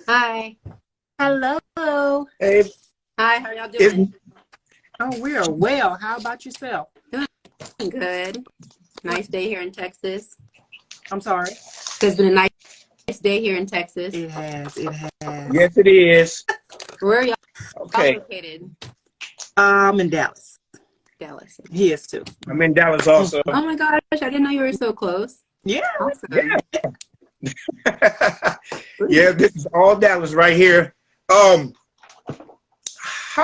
Hi. Hello. Hey, Hi, how y'all doing? Oh, we are well. How about yourself? Doing good. Nice day here in Texas. I'm sorry. It's been a nice day here in Texas. It has. yes, it is. Where are y'all Okay, located? I'm in Dallas. Dallas. He is too. I'm in Dallas also. Oh my gosh, I didn't know you were so close. Yeah. Awesome. Yeah, this is all Dallas right here. How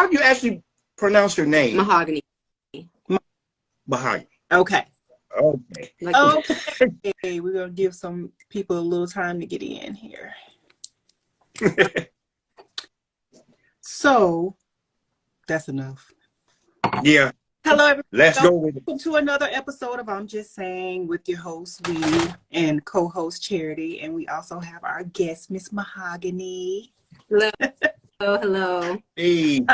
do you actually pronounce your name? Mahogany. Mahogany. Okay. Okay. Like Okay. We're gonna give some people a little time to get in here. So that's enough. Yeah, Hello, everybody. let's go with it. Welcome to another episode of I'm Just Saying with your host, we, and co-host Charity. And we also have our guest, Miss Mahogany. hello. Hello. Hey,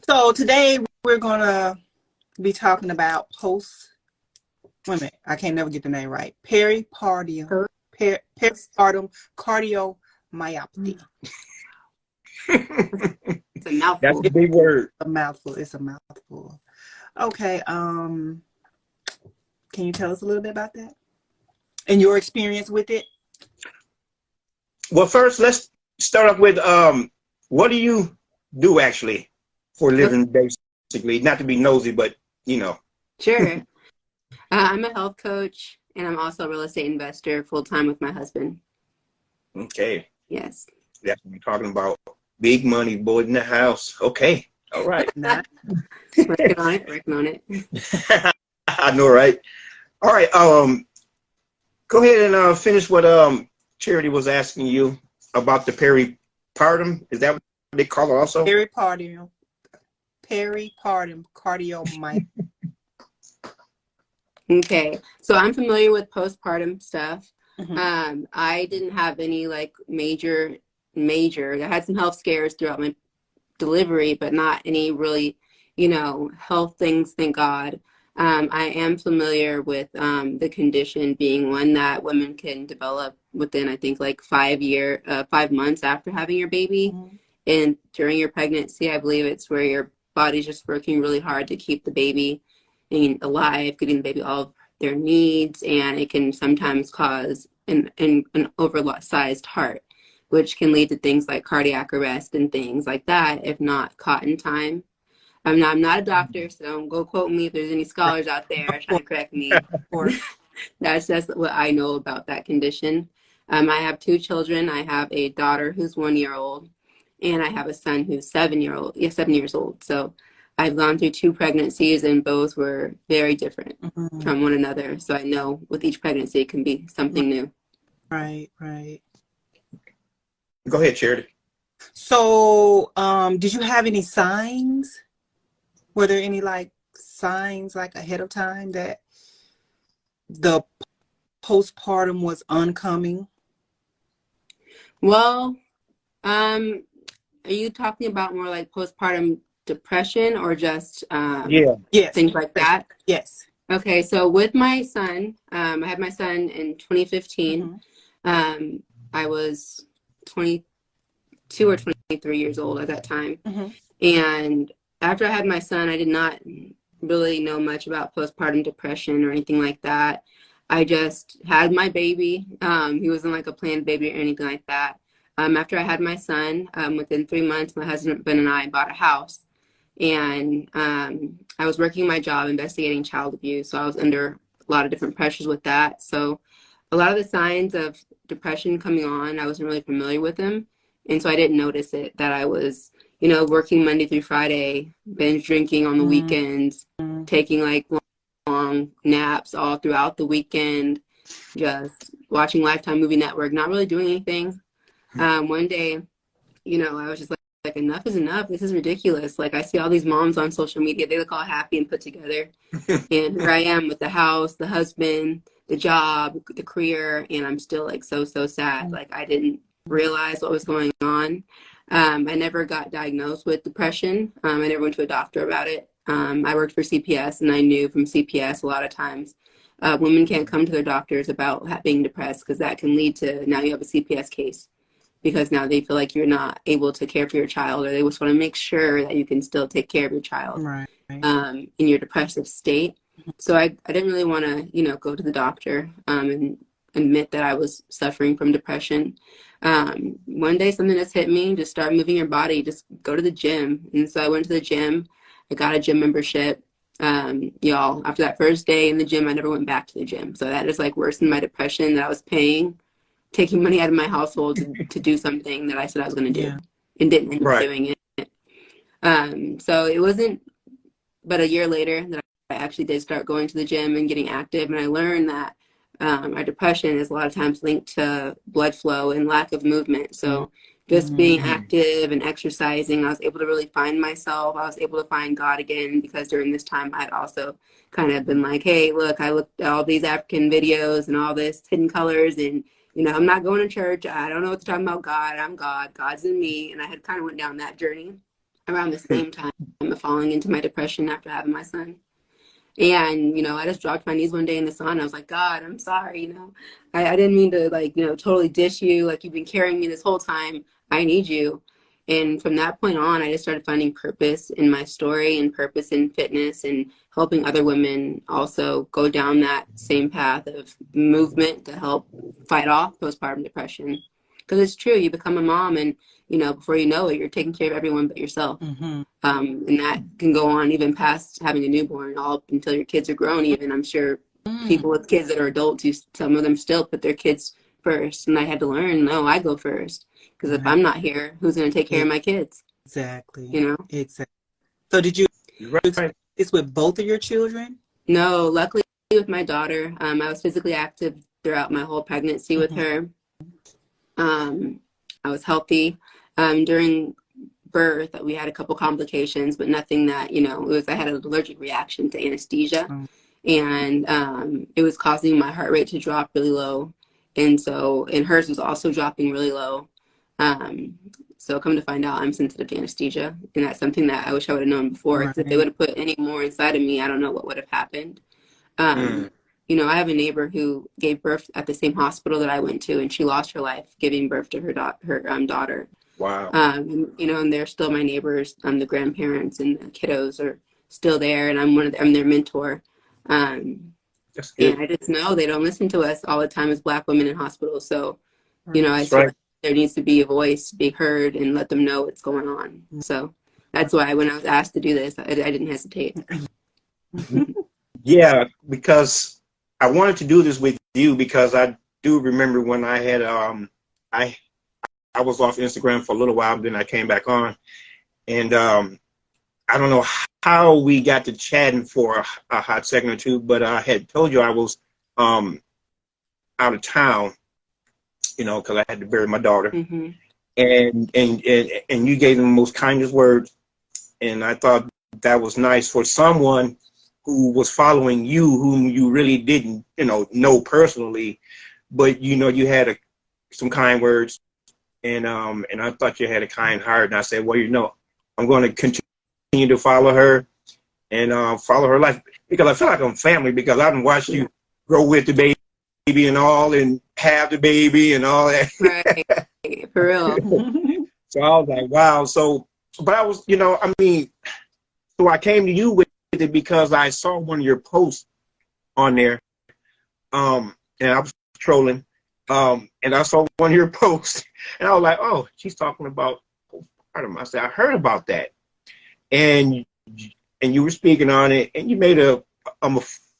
So today we're gonna be talking about wait a minute, I can't never get the name right. Peripartum cardiomyopathy. It's a mouthful. that's a big word. A mouthful. It's a mouthful. Okay. Can you tell us a little bit about that and your experience with it? Well, first, let's start off with what do you do actually for a living, basically? Not to be nosy, but you know. Sure. I'm a health coach and I'm also a real estate investor full-time with my husband. Okay, Yes. that's what we're talking about. Big money, boy in the house. Okay, all right. Not. Working on it. I know, right? All right. Go ahead and finish what Charity was asking you about the peripartum. Is that what they call it also? Peripartum cardiomyopathy. Okay, so I'm familiar with postpartum stuff. Mm-hmm. I didn't have any like major. I had some health scares throughout my delivery, but not any really, health things, thank God. I am familiar with the condition being one that women can develop within, I think, like 5 months after having your baby. Mm-hmm. And during your pregnancy, I believe it's where your body's just working really hard to keep the baby alive, getting the baby all of their needs, and it can sometimes cause an oversized heart, which can lead to things like cardiac arrest and things like that if not caught in time. I'm not a doctor, so don't go quote me if there's any scholars out there trying to correct me. That's just what I know about that condition. I have 2 children. I have a daughter who's 1 year old, and I have a son who's 7 years old. So I've gone through 2 pregnancies, and both were very different from one another. So I know with each pregnancy, it can be something new. Right. Go ahead, Charity. So, did you have any signs? Were there any signs ahead of time that the postpartum was oncoming? Well, are you talking about more like postpartum depression or just Yes. things like that? Yes. Okay, so with my son, I had my son in 2015. Mm-hmm. I was 22 or 23 years old at that time. Mm-hmm. And after I had my son, I did not really know much about postpartum depression or anything like that. I just had my baby. He wasn't like a planned baby or anything like that. After I had my son, within 3 months, my husband and I bought a house. And I was working my job investigating child abuse. So I was under a lot of different pressures with that. So a lot of the signs of depression coming on, I wasn't really familiar with them. And so I didn't notice it, that I was, working Monday through Friday, binge drinking on the weekends, taking like long naps all throughout the weekend, just watching Lifetime Movie Network, not really doing anything. One day, I was just like, enough is enough. This is ridiculous. Like, I see all these moms on social media. They look all happy and put together. And here I am with the house, the husband, the job, the career, and I'm still like so sad. Like, I didn't realize what was going on. I never got diagnosed with depression. I never went to a doctor about it. I worked for CPS, and I knew from CPS a lot of times women can't come to their doctors about being depressed because that can lead to now you have a CPS case because now they feel like you're not able to care for your child, or they just want to make sure that you can still take care of your child Right. in your depressive state. So I didn't really want to, go to the doctor and admit that I was suffering from depression. One day something just hit me, just start moving your body, just go to the gym. And so I went to the gym. I got a gym membership. Y'all, after that first day in the gym, I never went back to the gym. So that just like worsened my depression that I was taking money out of my household to do something that I said I was going to do and didn't end up doing it. So it wasn't but a year later that I actually did start going to the gym and getting active. And I learned that our depression is a lot of times linked to blood flow and lack of movement. So just being active and exercising, I was able to really find myself. I was able to find God again because during this time I'd also kind of been like, hey, look, I looked at all these African videos and all this hidden colors and I'm not going to church. I don't know what to talk about God. I'm God. God's in me. And I had kind of went down that journey around the same time of falling into my depression after having my son. And, I just dropped my knees one day in the sauna. I was like, God, I'm sorry. I didn't mean to totally dish you. Like you've been carrying me this whole time. I need you. And from that point on, I just started finding purpose in my story and purpose in fitness and helping other women also go down that same path of movement to help fight off postpartum depression. Because it's true, you become a mom and, before you know it, you're taking care of everyone but yourself. And that can go on even past having a newborn, all up until your kids are grown even. I'm sure people with kids that are adults, some of them still put their kids first. And I had to learn, no, I go first. Because if I'm not here, who's going to take care of my kids? Exactly. Exactly. So did you experience this with both of your children? No, luckily with my daughter, I was physically active throughout my whole pregnancy with her. I was healthy. During birth, we had a couple complications, but nothing that, I had an allergic reaction to anesthesia. And it was causing my heart rate to drop really low. And hers was also dropping really low. So come to find out, I'm sensitive to anesthesia, and that's something that I wish I would have known before. Because if they would have put any more inside of me, I don't know what would have happened. I have a neighbor who gave birth at the same hospital that I went to, and she lost her life giving birth to her daughter. Wow. And they're still my neighbors. The grandparents and the kiddos are still there, and I'm their mentor. That's good. And I just know they don't listen to us all the time as Black women in hospitals. So, I That's feel right. like there needs to be a voice, be heard, and let them know what's going on. So that's why when I was asked to do this, I didn't hesitate. Yeah, because I wanted to do this with you because I do remember when I had I was off Instagram for a little while, then I came back on, and I don't know how we got to chatting for a hot second or two, but I had told you I was out of town, because I had to bury my daughter, and you gave them the most kindest words, and I thought that was nice for someone who was following you, whom you really didn't, know personally, but you had some kind words, and I thought you had a kind heart, and I said, well, I'm going to continue to follow her and follow her life because I feel like I'm family because I done watched you grow with the baby and all, and have the baby and all that. Right, for real. So I was like, wow. So, but I was, so I came to you with it because I saw one of your posts on there, and I was trolling, and I saw one of your posts, and I was like, oh, she's talking about postpartum. I said, I heard about that, and you were speaking on it, and you made a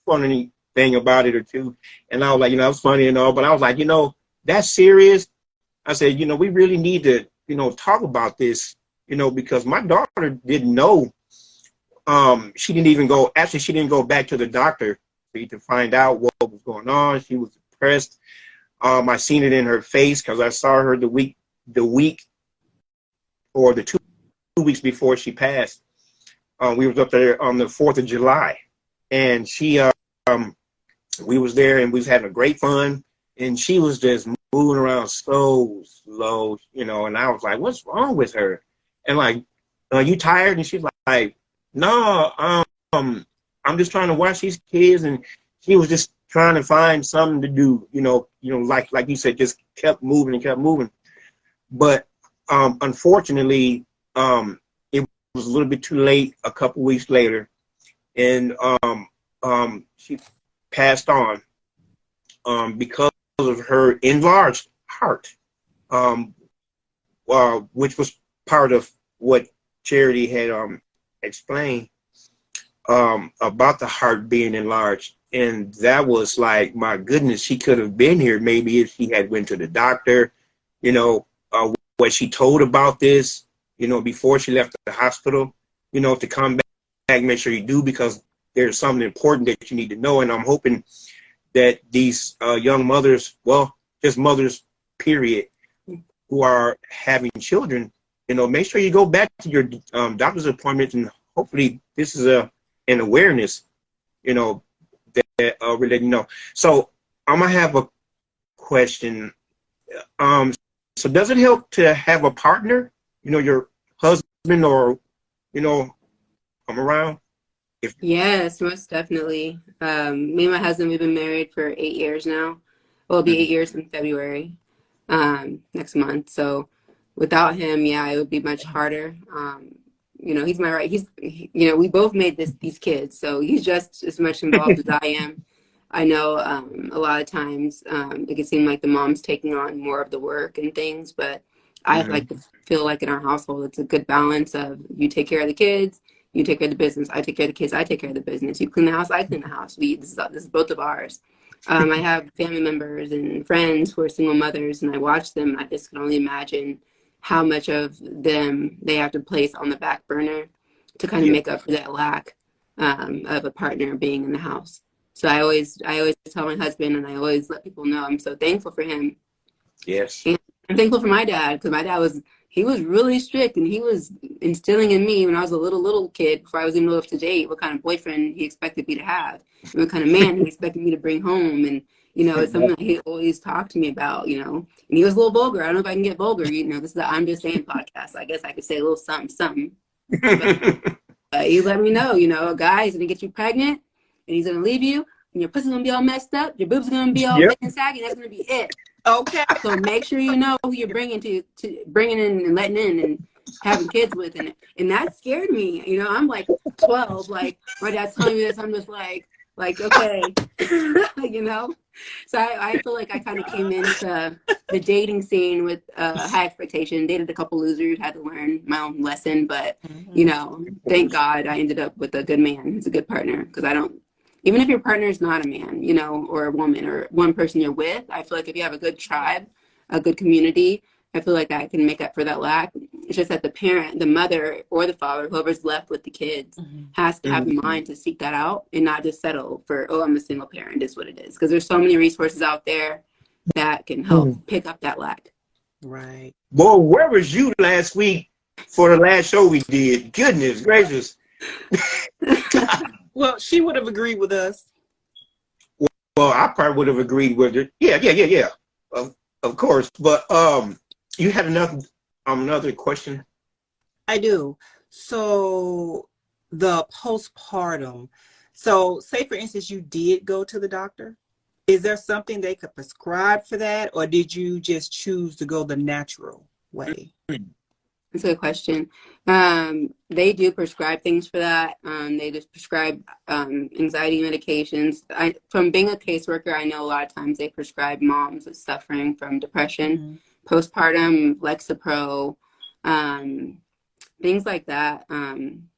funny thing about it or two, and I was like, it's funny and all, but I was like, that's serious. I said, we really need to, talk about this, because my daughter didn't know. She didn't go back to the doctor to find out what was going on. She was depressed. I seen it in her face because I saw her the week or the 2 weeks before she passed. We was up there on the 4th of July, and we was there and we was having a great fun, and she was just moving around so slow, and I was like, what's wrong with her? And like, are you tired? And she's like, no, I'm just trying to watch these kids. And she was just trying to find something to do, like you said, just kept moving and kept moving. But unfortunately, it was a little bit too late a couple weeks later, and she passed on because of her enlarged heart, which was part of what Charity had explained about the heart being enlarged. And that was like, my goodness, she could have been here maybe if she had went to the doctor, what she told about this, before she left the hospital, to come back, make sure you do, because there's something important that you need to know. And I'm hoping that these young mothers, well, just mothers, period, who are having children, make sure you go back to your doctor's appointment, and hopefully this is an awareness, that we're letting you know. So I'm gonna have a question. So does it help to have a partner, your husband, or come around? Yes, most definitely. Me and my husband, we've been married for 8 years now. Well, it'll be 8 years in February, next month. So without him, yeah, it would be much harder. He's my right. We both made these kids, so he's just as much involved as I am. I know a lot of times it can seem like the mom's taking on more of the work and things, but I like to feel like in our household, it's a good balance of you take care of the kids, you take care of the business, I take care of the kids, I take care of the business. You clean the house, I clean the house. This is both of ours. I have family members and friends who are single mothers, and I watch them. I just can only imagine how much of them they have to place on the back burner to kind of make up for that lack of a partner being in the house. So I always tell my husband, and I always let people know I'm so thankful for him. Yes. And I'm thankful for my dad, because my dad was really strict, and he was instilling in me when I was a little kid, before I was even old enough to date, what kind of boyfriend he expected me to have, and what kind of man he expected me to bring home. And it's something that he always talked to me about, and he was a little vulgar. I don't know if I can get vulgar, this is the I'm Just Saying podcast. I guess I could say a little something. But he let me know, a guy's gonna get you pregnant, and he's gonna leave you, and your pussy's gonna be all messed up, your boobs are gonna be all big and saggy, and that's gonna be it. Okay. So make sure you know who you're bringing to bringing in and letting in and having kids with, and that scared me. I'm like 12, like my dad's telling me this, I'm just like okay, So I feel like I kind of came into the dating scene with high expectation, dated a couple losers, had to learn my own lesson, but thank God I ended up with a good man who's a good partner, because even if your partner is not a man, or a woman, or one person you're with, I feel like if you have a good tribe, a good community, I feel like that can make up for that lack. It's just that the parent, the mother or the father, whoever's left with the kids, has to have the mind to seek that out and not just settle for, I'm a single parent, is what it is. Because there's so many resources out there that can help pick up that lack. Right. Boy, where was you last week for the last show we did? Goodness gracious. Well, she would have agreed with us. Well, I probably would have agreed with her. Yeah. Of course. But you had another question? I do. So the postpartum. So say, for instance, you did go to the doctor. Is there something they could prescribe for that? Or did you just choose to go the natural way? That's a good question. They do prescribe things for that. They just prescribe anxiety medications. From being a caseworker, I know a lot of times they prescribe moms that's suffering from depression, postpartum, Lexapro, things like that.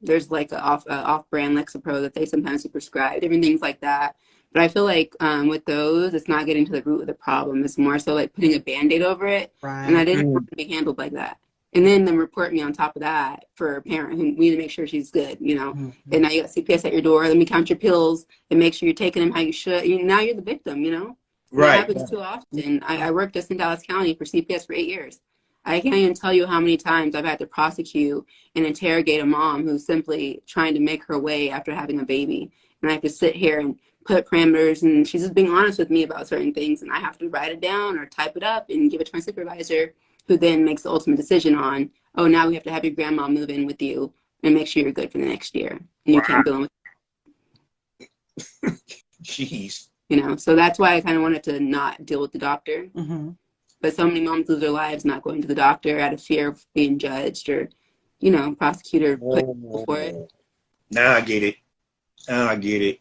There's like a off-brand Lexapro that they sometimes prescribe, different things like that. But I feel like with those, it's not getting to the root of the problem. It's more so like putting a Band-Aid over it. Right. And I didn't want to be handled like that. And then report me on top of that for a parent who we need to make sure she's good, And now you got CPS at your door. Let me count your pills and make sure you're taking them how you should. Now you're the victim, Right. That happens too often. I worked just in Dallas County for CPS for 8 years. I can't even tell you how many times I've had to prosecute and interrogate a mom who's simply trying to make her way after having a baby. And I have to sit here and put parameters, and she's just being honest with me about certain things, and I have to write it down or type it up and give it to my supervisor, who then makes the ultimate decision on, now we have to have your grandma move in with you and make sure you're good for the next year. And you can't bill them. Jeez. you know. So that's why I kind of wanted to not deal with the doctor. Mm-hmm. But so many moms lose their lives not going to the doctor out of fear of being judged or, you know, prosecutor put for it. Now I get it. Now I get it.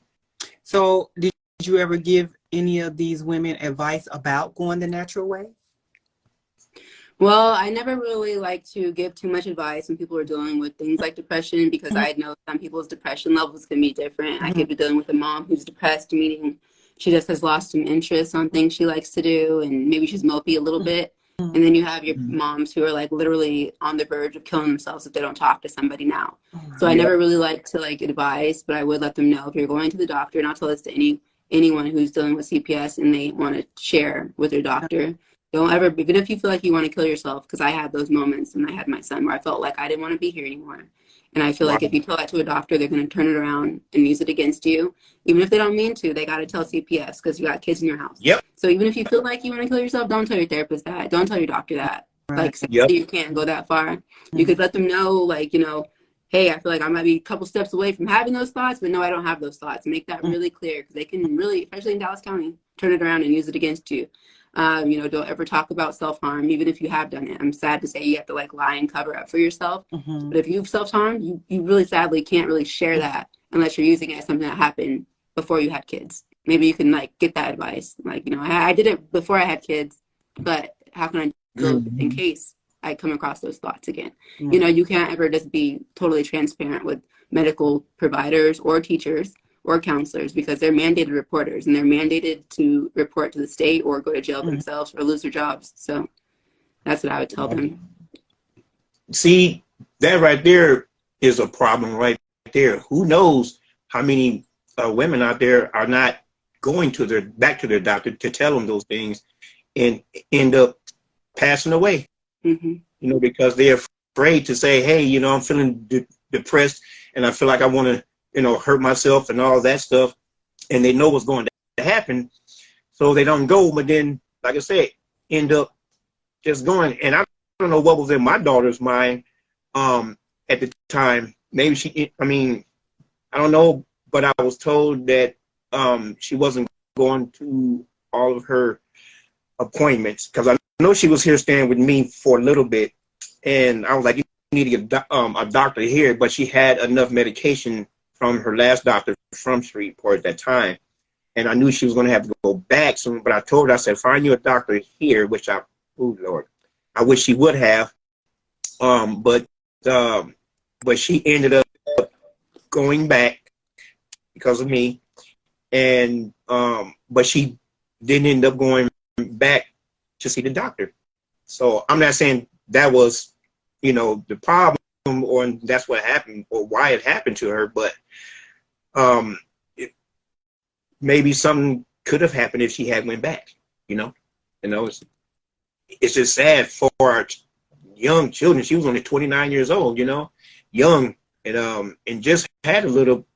So did you ever give any of these women advice about going the natural way? Well, I never really like to give too much advice when people are dealing with things like depression, because I know some people's depression levels can be different. I could be dealing with a mom who's depressed, meaning she just has lost some interest on things she likes to do, and maybe she's mopey a little bit. And then you have your moms who are like literally on the verge of killing themselves if they don't talk to somebody now. So I never really like to like advise, but I would let them know if you're going to the doctor, and I'll tell this to anyone who's dealing with CPS and they want to share with their doctor. Don't ever, even if you feel like you want to kill yourself, because I had those moments when I had my son where I felt like I didn't want to be here anymore. And I feel like if you tell that to a doctor, they're going to turn it around and use it against you. Even if they don't mean to, they got to tell CPS because you got kids in your house. Yep. So even if you feel like you want to kill yourself, don't tell your therapist that. Don't tell your doctor that. Like, you can't go that far. You could let them know, like, you know, hey, I feel like I might be a couple steps away from having those thoughts, but no, I don't have those thoughts. Make that really clear, because they can really, especially in Dallas County, turn it around and use it against you. You know, don't ever talk about self-harm, even if you have done it. I'm sad to say you have to like lie and cover up for yourself. But if you've self-harmed, you really sadly can't really share that unless you're using it as something that happened before you had kids. Maybe you can like get that advice. Like, you know, I did it before I had kids, but how can I do it in case I come across those thoughts again? You know, you can't ever just be totally transparent with medical providers or teachers or counselors, because they're mandated reporters and they're mandated to report to the state or go to jail themselves or lose their jobs. So that's what I would tell them. See, that right there is a problem right there. Who knows how many women out there are not going to back to their doctor to tell them those things and end up passing away. You know, because they're afraid to say, hey, you know, I'm feeling depressed and I feel like I want to, you know, hurt myself and all that stuff, and they know what's going to happen, so they don't go. But then, like I said, end up just going. And I don't know what was in my daughter's mind at the time. Maybe I don't know, but I was told that she wasn't going to all of her appointments, because I know she was here staying with me for a little bit, and I was like, you need to get a doctor here, but she had enough medication from her last doctor from Shreveport at that time. And I knew she was going to have to go back soon, but I told her, I said, find you a doctor here, which oh Lord, I wish she would have. But she ended up going back because of me. And, but she didn't end up going back to see the doctor. So I'm not saying that was, you know, the problem, or that's what happened or why it happened to her, but maybe something could have happened if she had went back. You know, it's just sad for our young children. She was only 29 years old, you know, young, and just had a little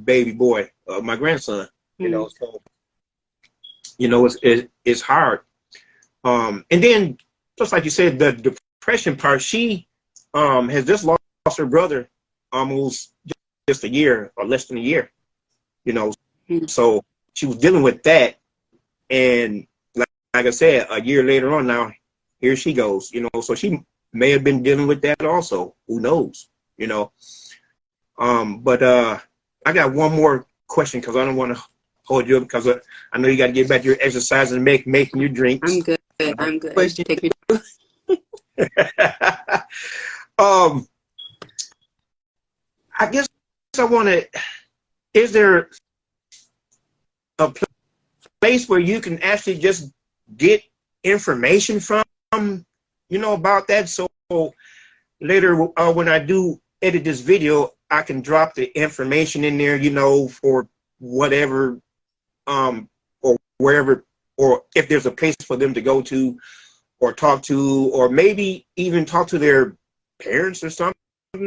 baby boy, my grandson. You know, so you know, it's hard. And then just like you said, the depression part, she has just lost her brother almost just a year or less than a year, you know. So she was dealing with that, and like I said, a year later on now, here she goes, you know. So she may have been dealing with that also. Who knows, you know. But I got one more question, because I don't want to hold you up, because I know you got to get back to your exercise and making your drinks. I'm good. I'm good. Question. Take your I guess I want to, is there a place where you can actually just get information from, you know, about that? So later when I do edit this video, I can drop the information in there, you know, for whatever, or wherever, or if there's a place for them to go to or talk to, or maybe even talk to their parents or something,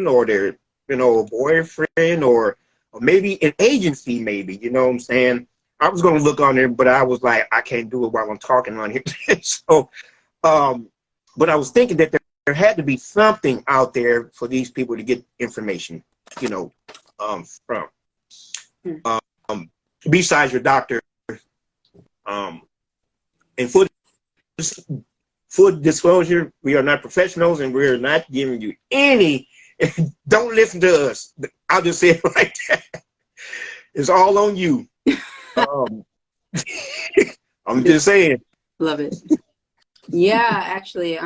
or their, you know, boyfriend, or maybe an agency, maybe, you know what I'm saying? I was going to look on there, but I was like, I can't do it while I'm talking on here. So, but I was thinking that there had to be something out there for these people to get information, you know, from. Besides your doctor, And full disclosure, we are not professionals and we're not giving you any, don't listen to us. I'll just say it like that. It's all on you. I'm just saying. Love it. Yeah, actually,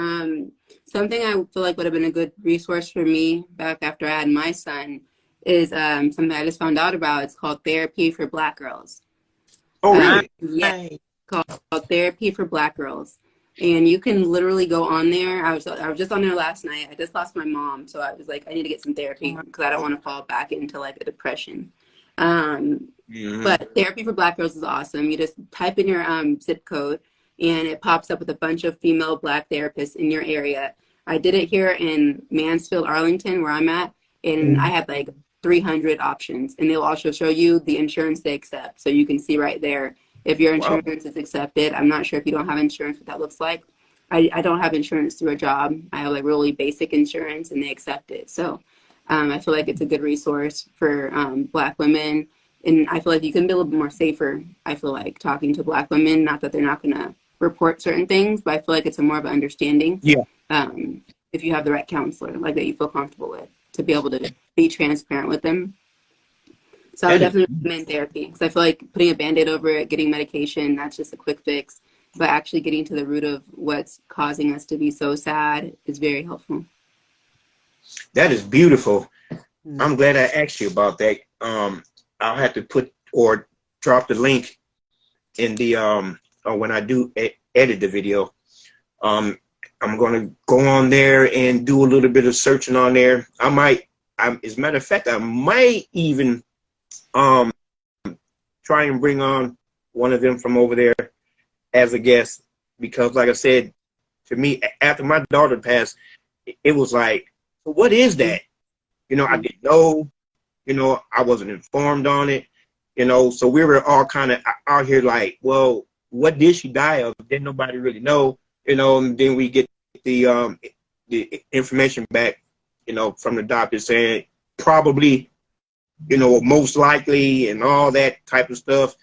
something I feel like would have been a good resource for me back after I had my son is something I just found out about. It's called Therapy for Black Girls. Oh, really? Yeah, it's called Therapy for Black Girls. And you can literally go on there. I was just on there last night. I just lost my mom, so I was like, I need to get some therapy because I don't want to fall back into like a depression. But Therapy for Black Girls is awesome. You just type in your zip code, and it pops up with a bunch of female Black therapists in your area. I did it here in Mansfield, Arlington, where I'm at, and I had like 300 options, and they'll also show you the insurance they accept, so you can see right there if your insurance is accepted. I'm not sure if you don't have insurance what that looks like. I don't have insurance through a job. I have like really basic insurance, and they accept it. So I feel like it's a good resource for Black women, and I feel like you can be a little bit more safer. I feel like talking to Black women, not that they're not going to report certain things, but I feel like it's a more of an understanding. Yeah. If you have the right counselor, like that you feel comfortable with, to be able to be transparent with them. So I would definitely recommend therapy because I feel like putting a Band-Aid over it, getting medication, that's just a quick fix. But actually getting to the root of what's causing us to be so sad is very helpful. That is beautiful. I'm glad I asked you about that. I'll have to put or drop the link in the when I do edit the video. I'm going to go on there and do a little bit of searching on there. As a matter of fact, I might even try and bring on one of them from over there as a guest, because like I said, to me, after my daughter passed, it was like, what is that? You know, I didn't know, you know, I wasn't informed on it, you know, so we were all kind of out here like, well, what did she die of? Didn't nobody really know, you know, and then we get the information back, you know, from the doctor saying probably, you know, most likely and all that type of stuff,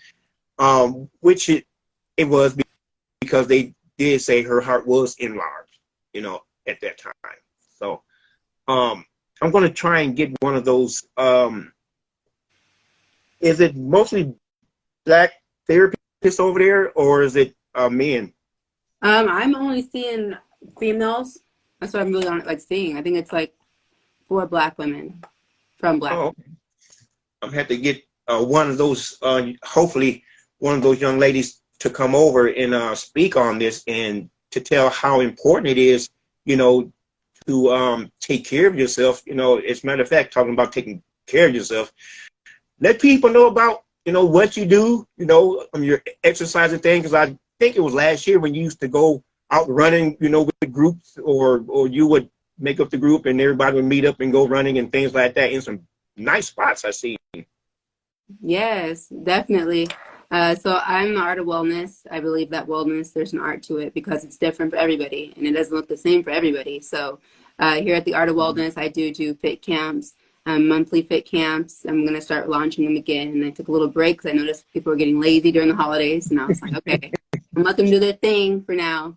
which it was because they did say her heart was enlarged, you know, at that time. So I'm going to try and get one of those. Is it mostly Black therapists over there, or is it men? I'm only seeing females. That's what I'm really like seeing. I think it's like 4 Black women from Black. Oh, okay. I'm have to get one of those, hopefully one of those young ladies to come over and speak on this and to tell how important it is, you know, to take care of yourself. You know, as a matter of fact, talking about taking care of yourself, let people know about, you know, what you do, you know, your exercising thing. Because I think it was last year when you used to go out running, you know, with groups, or you would make up the group and everybody would meet up and go running and things like that in some nice spots I see. Yes, definitely. So I'm the art of wellness. I believe that wellness, there's an art to it because it's different for everybody and it doesn't look the same for everybody. So here at the Art of Wellness, I do fit camps, monthly fit camps. I'm going to start launching them again. And I took a little break because I noticed people were getting lazy during the holidays. And I was like, okay, I'm let them do their thing for now.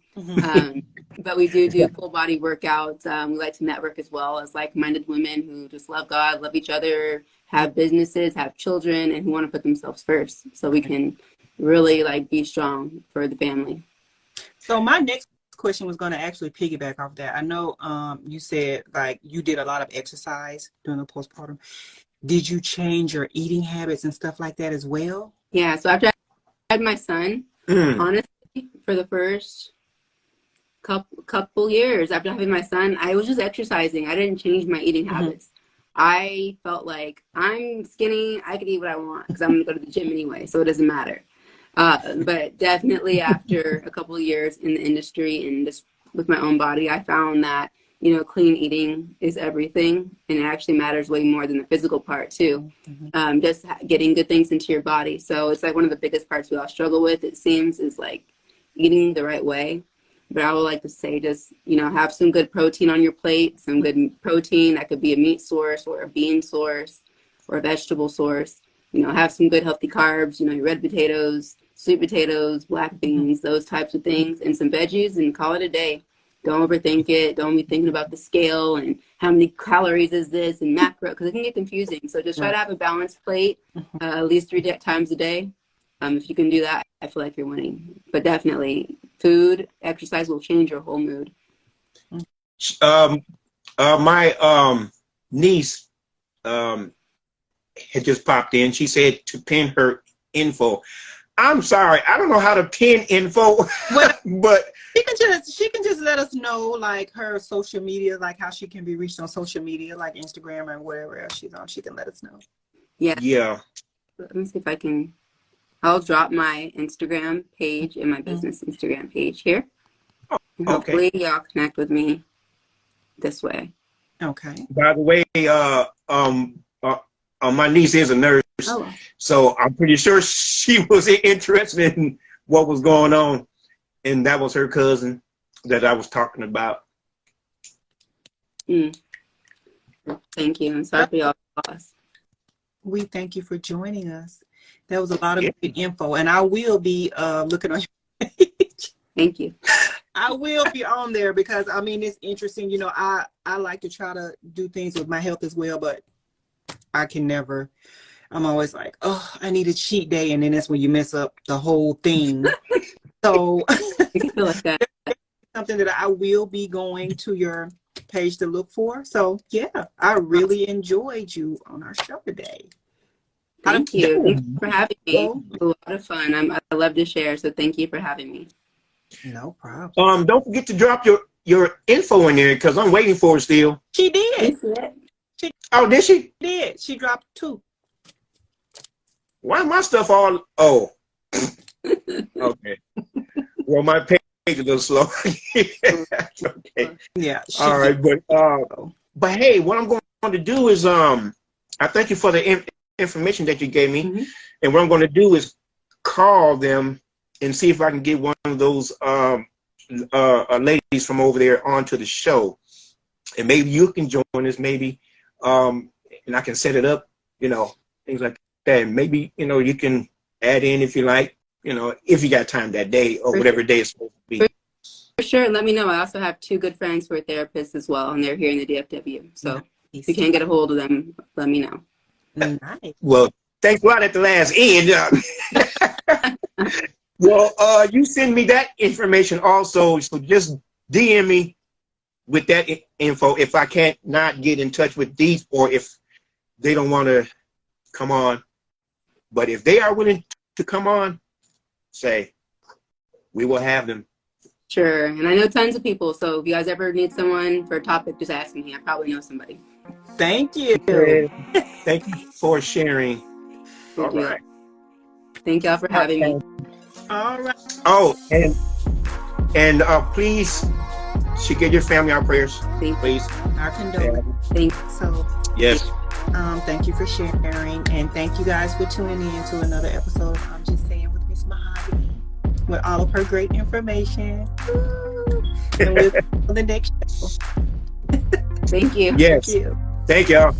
But we do full body workouts. We like to network as well as like-minded women who just love God, love each other, have businesses, have children, and who want to put themselves first so we can really like be strong for the family. So my next question was going to actually piggyback off that. I know you said like you did a lot of exercise during the postpartum. Did you change your eating habits and stuff like that as well? Yeah, so after I had my son, honestly, for the first couple years after having my son, I was just exercising. I didn't change my eating habits. I felt like I'm skinny. I could eat what I want because I'm going to go to the gym anyway, so it doesn't matter. But definitely after a couple of years in the industry and just with my own body, I found that, you know, clean eating is everything, and it actually matters way more than the physical part too. Just getting good things into your body. So it's like one of the biggest parts we all struggle with, it seems, is like eating the right way. But I would like to say just, you know, have some good protein on your plate, some good protein. That could be a meat source or a bean source or a vegetable source. You know, have some good healthy carbs, you know, your red potatoes, sweet potatoes, black beans, those types of things, and some veggies, and call it a day. Don't overthink it. Don't be thinking about the scale and how many calories is this and macro, because it can get confusing. So just try to have a balanced plate at least 3 times a day. If you can do that, I feel like you're winning. But definitely, food, exercise will change your whole mood. My niece had just popped in. She said to pin her info. I'm sorry, I don't know how to pin info, but she can just let us know, like, her social media, like how she can be reached on social media, like Instagram or wherever else she's on. She can let us know. Yeah. Let me see if I can. I'll drop my Instagram page and my business Instagram page here. And hopefully y'all connect with me this way. Okay. By the way, my niece is a nurse, so I'm pretty sure she was interested in what was going on, and that was her cousin that I was talking about. Thank you. I'm sorry for y'all loss. We thank you for joining us. That was a lot of good info, and I will be looking on your page. Thank you. I will be on there because, I mean, it's interesting. You know, I like to try to do things with my health as well, but I can never. I'm always like, oh, I need a cheat day, and then that's when you mess up the whole thing. So I feel like that. Something that I will be going to your page to look for. So yeah, I really enjoyed you on our show today. Thank you. Thanks for having me. A lot of fun. I love to share, so thank you for having me. No problem. Don't forget to drop your info in there because I'm waiting for it still. She did. Oh, did she? Did. She dropped 2. Why my stuff all? Oh, okay. Well, my page is a little slow. Okay. Yeah. All right, but hey, what I'm going to do is I thank you for the information that you gave me, and what I'm going to do is call them and see if I can get one of those ladies from over there onto the show, and maybe you can join us, maybe, and I can set it up, you know, things like that. And maybe, you know, you can add in if you like, you know, if you got time that day or whatever day it's supposed to be. For sure. Let me know. I also have 2 good friends who are therapists as well, and they're here in the DFW. So if you can't get a hold of them, let me know. Nice. Well, thanks a lot at the last end. Well, you send me that information also, so just DM me with that info if I can't not get in touch with these, or if they don't want to come on. But if they are willing to come on, say, we will have them. Sure. And I know tons of people, so if you guys ever need someone for a topic, just ask me. I probably know somebody. Thank you. Thank you for sharing. All right. Thank y'all for having me. All right. Oh, and please, should get your family our prayers. Please. Our condolences. Thanks. So yes. Thank you for sharing, and thank you guys for tuning in to another episode. I'm just saying with Miss Mahogany, with all of her great information. And we'll see you on the next show. Thank you. Yes. Thank you. Thank y'all.